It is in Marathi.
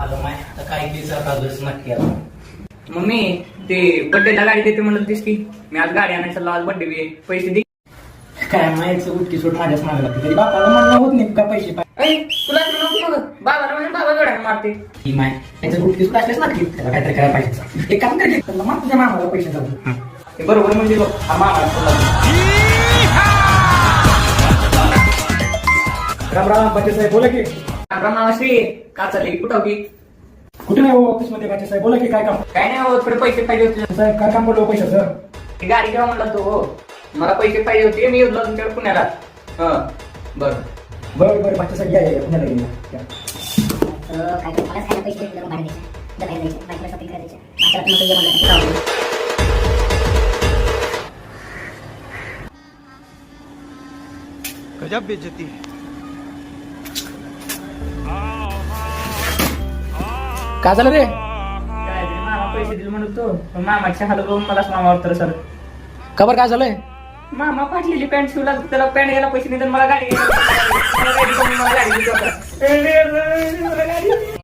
आलं माय आता काय दिवस नक्की आलं. मम्मी ते बड्डेला गाडी देते म्हणत होतीस की मी आज गाडी आणायचं चाललो, आज बड्डे बी पैसे दे. काय मायचं उठकी सोड माझ्याच मागे लागते तरी बापाला म्हणणं होत नाही का पैसे ऐ तुला नको बघ, बाबाला म्हणजे बाबा गड्या मारते. ही माय त्याचं उठकी सोड असलेच ना की त्याला काहीतरी करायला पाहिजे. एक काम कर त्याला मग तुझ्या मामाला पैसे जाऊ. ते बरोबर म्हणजे बघ, हा मामा राम राम बच्चे साहेब बोला की. रामश्री का चालली कुठं की? कुठे नाही हो ऑफिस मध्ये बच्चे साहेब बोला की काय काम. काय नाही हो, थोडे पैसे पाहिजे होते. साहेब काय काम बोललो पैशाचं. ती गाडी घ्या म्हणला तो हो, मला पैसे पाहिजे होते, मी येतो तुमच्याकडे पुण्याला. हा बरं बरं बरं बच्चे साहेब या पुण्याला गेले. काय मलाच खायला पैसे देऊन भाडं द्यायचे, जगायला द्यायचे, बायकोला शॉपिंग करायचे, बायकोला पण ये म्हणलं. गजब बेइज्जती है. काय झालं रे. काय ते मामा पैसे दिले म्हणत होतो, पण मामाच्या हाल बघून मलाच मामावर तर सर. खबर काय झालंय. मामा फाटलेली पॅन्ट शिवला, त्याला पॅन्ट घ्यायला पैसे नाही तर मला गाडी घ्यायला. मला गाडी